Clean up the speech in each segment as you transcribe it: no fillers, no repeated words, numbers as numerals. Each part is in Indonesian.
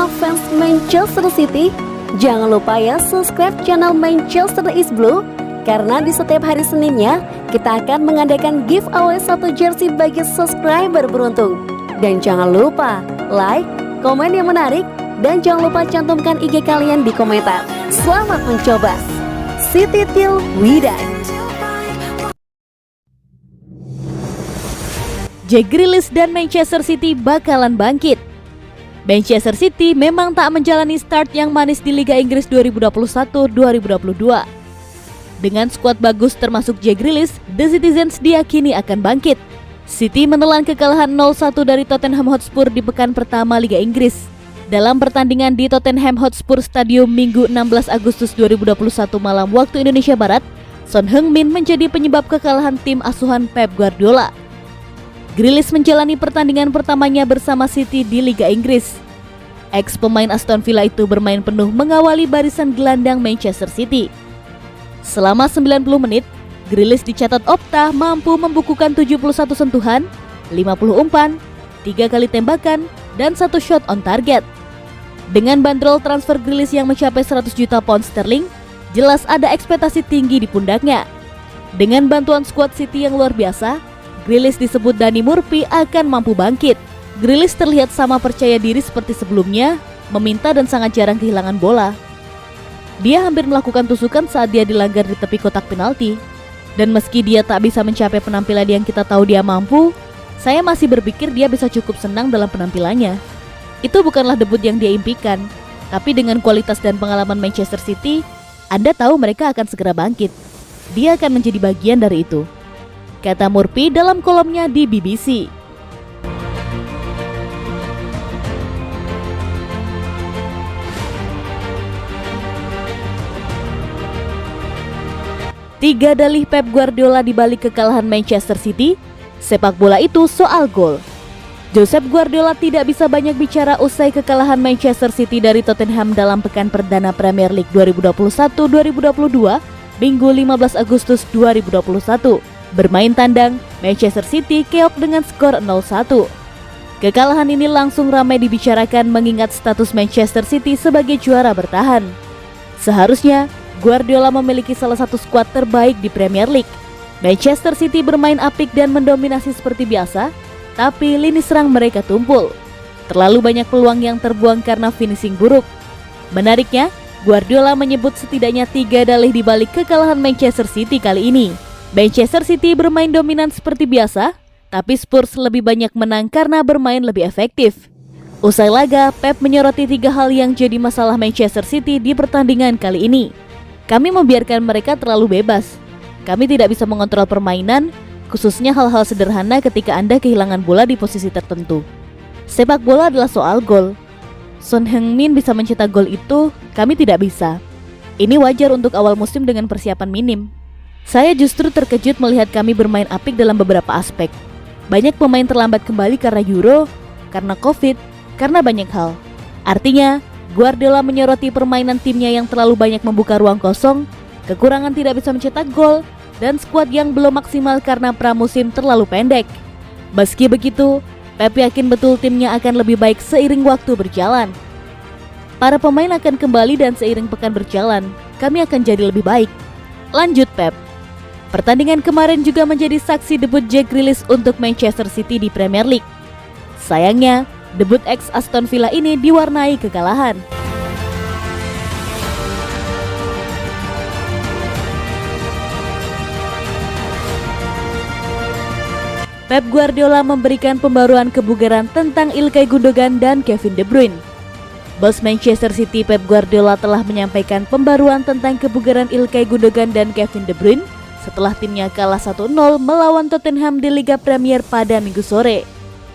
semua fans Manchester City, jangan lupa ya subscribe channel Manchester is Blue, karena di setiap hari Seninnya kita akan mengadakan giveaway 1 jersey bagi subscriber beruntung. Dan jangan lupa like, komen yang menarik, dan jangan lupa cantumkan IG kalian di komentar. Selamat mencoba. City till we die. Jack Grealish dan Manchester City bakalan bangkit. Manchester City memang tak menjalani start yang manis di Liga Inggris 2021-2022. Dengan skuad bagus termasuk Jack Grealish, The Citizens diyakini akan bangkit. City menelan kekalahan 0-1 dari Tottenham Hotspur di pekan pertama Liga Inggris. Dalam pertandingan di Tottenham Hotspur Stadium Minggu 16 Agustus 2021 malam waktu Indonesia Barat, Son Heung-min menjadi penyebab kekalahan tim asuhan Pep Guardiola. Grealish menjalani pertandingan pertamanya bersama City di Liga Inggris. Ex-pemain Aston Villa itu bermain penuh mengawali barisan gelandang Manchester City. Selama 90 menit, Grealish dicatat Opta mampu membukukan 71 sentuhan, 50 umpan, 3 kali tembakan, dan 1 shot on target. Dengan bandrol transfer Grealish yang mencapai 100 juta pound sterling, jelas ada ekspektasi tinggi di pundaknya. Dengan bantuan skuad City yang luar biasa, Grealish disebut Danny Murphy akan mampu bangkit. Grealish terlihat sama percaya diri seperti sebelumnya, meminta dan sangat jarang kehilangan bola. Dia hampir melakukan tusukan saat dia dilanggar di tepi kotak penalti. Dan meski dia tak bisa mencapai penampilan yang kita tahu dia mampu, saya masih berpikir dia bisa cukup senang dalam penampilannya. Itu bukanlah debut yang dia impikan, tapi dengan kualitas dan pengalaman Manchester City, Anda tahu mereka akan segera bangkit. Dia akan menjadi bagian dari itu, kata Murphy dalam kolomnya di BBC. Tiga dalih Pep Guardiola di balik kekalahan Manchester City, sepak bola itu soal gol. Josep Guardiola tidak bisa banyak bicara usai kekalahan Manchester City dari Tottenham dalam pekan perdana Premier League 2021-2022, Minggu 15 Agustus 2021. Bermain tandang, Manchester City keok dengan skor 0-1. Kekalahan ini langsung ramai dibicarakan mengingat status Manchester City sebagai juara bertahan. Seharusnya, Guardiola memiliki salah satu skuad terbaik di Premier League. Manchester City bermain apik dan mendominasi seperti biasa, tapi lini serang mereka tumpul. Terlalu banyak peluang yang terbuang karena finishing buruk. Menariknya, Guardiola menyebut setidaknya 3 dalih di balik kekalahan Manchester City kali ini. Manchester City bermain dominan seperti biasa, tapi Spurs lebih banyak menang karena bermain lebih efektif. Usai laga, Pep menyoroti 3 hal yang jadi masalah Manchester City di pertandingan kali ini. Kami membiarkan mereka terlalu bebas. Kami tidak bisa mengontrol permainan, khususnya hal-hal sederhana ketika Anda kehilangan bola di posisi tertentu. Sepak bola adalah soal gol. Son Heung-min bisa mencetak gol itu, kami tidak bisa. Ini wajar untuk awal musim dengan persiapan minim. Saya justru terkejut melihat kami bermain apik dalam beberapa aspek. Banyak pemain terlambat kembali karena Euro, karena Covid, karena banyak hal. Artinya, Guardiola menyoroti permainan timnya yang terlalu banyak membuka ruang kosong, kekurangan tidak bisa mencetak gol, dan skuad yang belum maksimal karena pramusim terlalu pendek. Meski begitu, Pep yakin betul timnya akan lebih baik seiring waktu berjalan. Para pemain akan kembali dan seiring pekan berjalan, kami akan jadi lebih baik, lanjut Pep. Pertandingan kemarin juga menjadi saksi debut Jack Grealish untuk Manchester City di Premier League. Sayangnya, debut ex Aston Villa ini diwarnai kekalahan. Pep Guardiola memberikan pembaruan kebugaran tentang Ilkay Gundogan dan Kevin De Bruyne. Bos Manchester City Pep Guardiola telah menyampaikan pembaruan tentang kebugaran Ilkay Gundogan dan Kevin De Bruyne setelah timnya kalah 1-0 melawan Tottenham di Liga Premier pada Minggu sore.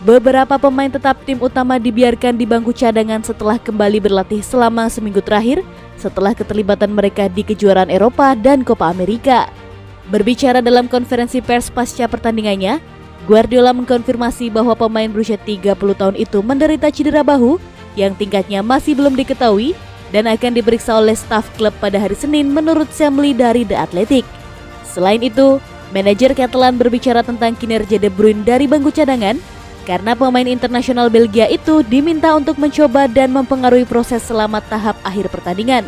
Beberapa pemain tetap tim utama dibiarkan di bangku cadangan setelah kembali berlatih selama seminggu terakhir setelah keterlibatan mereka di kejuaraan Eropa dan Copa America. Berbicara dalam konferensi pers pasca pertandingannya, Guardiola mengkonfirmasi bahwa pemain berusia 30 tahun itu menderita cedera bahu yang tingkatnya masih belum diketahui dan akan diperiksa oleh staf klub pada hari Senin menurut Sam Lee dari The Athletic. Selain itu, manajer Catalan berbicara tentang kinerja De Bruyne dari bangku cadangan. karena pemain internasional Belgia itu diminta untuk mencoba dan mempengaruhi proses selama tahap akhir pertandingan.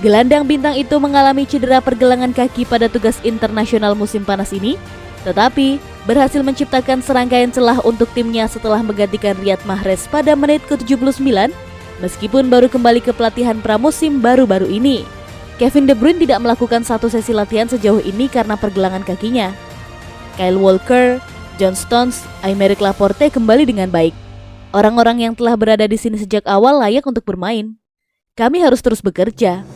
Gelandang bintang itu mengalami cedera pergelangan kaki pada tugas internasional musim panas ini, tetapi berhasil menciptakan serangkaian celah untuk timnya setelah menggantikan Riyad Mahrez pada menit ke-79, meskipun baru kembali ke pelatihan pramusim baru-baru ini. Kevin De Bruyne tidak melakukan satu sesi latihan sejauh ini karena pergelangan kakinya. Kyle Walker, John Stones, Aymeric Laporte kembali dengan baik. Orang-orang yang telah berada di sini sejak awal layak untuk bermain. Kami harus terus bekerja.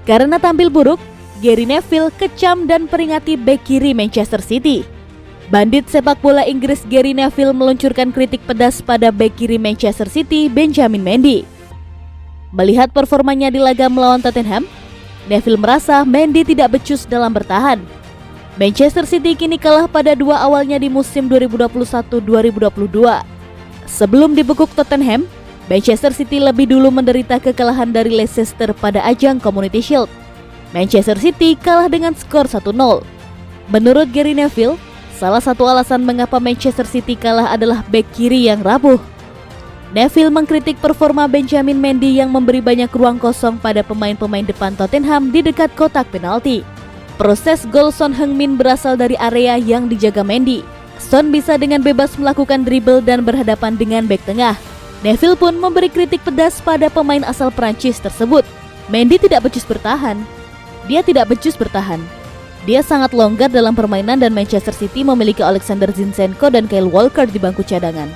Karena tampil buruk, Gary Neville kecam dan peringati bek kiri Manchester City. Bandit sepak bola Inggris Gary Neville meluncurkan kritik pedas pada bek kiri Manchester City, Benjamin Mendy. Melihat performanya di laga melawan Tottenham, Neville merasa Mendy tidak becus dalam bertahan. Manchester City kini kalah pada dua awalnya di musim 2021-2022. Sebelum dibekuk Tottenham, Manchester City lebih dulu menderita kekalahan dari Leicester pada ajang Community Shield. Manchester City kalah dengan skor 1-0. Menurut Gary Neville, salah satu alasan mengapa Manchester City kalah adalah bek kiri yang rapuh. Neville mengkritik performa Benjamin Mendy yang memberi banyak ruang kosong pada pemain-pemain depan Tottenham di dekat kotak penalti. Proses gol Son Heung-min berasal dari area yang dijaga Mendy. Son bisa dengan bebas melakukan dribble dan berhadapan dengan bek tengah. Neville pun memberi kritik pedas pada pemain asal Prancis tersebut. Mendy tidak becus bertahan. Dia sangat longgar dalam permainan dan Manchester City memiliki Alexander Zinchenko dan Kyle Walker di bangku cadangan,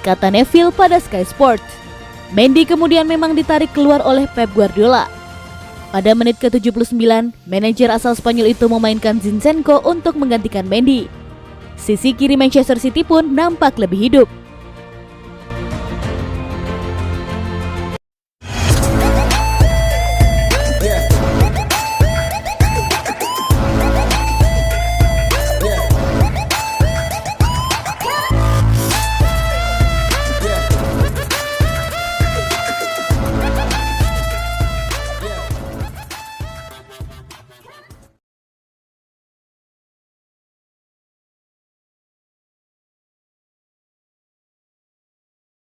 kata Neville pada Sky Sports. Mendy kemudian memang ditarik keluar oleh Pep Guardiola. Pada menit ke-79, manajer asal Spanyol itu memainkan Zinchenko untuk menggantikan Mendy. Sisi kiri Manchester City pun nampak lebih hidup.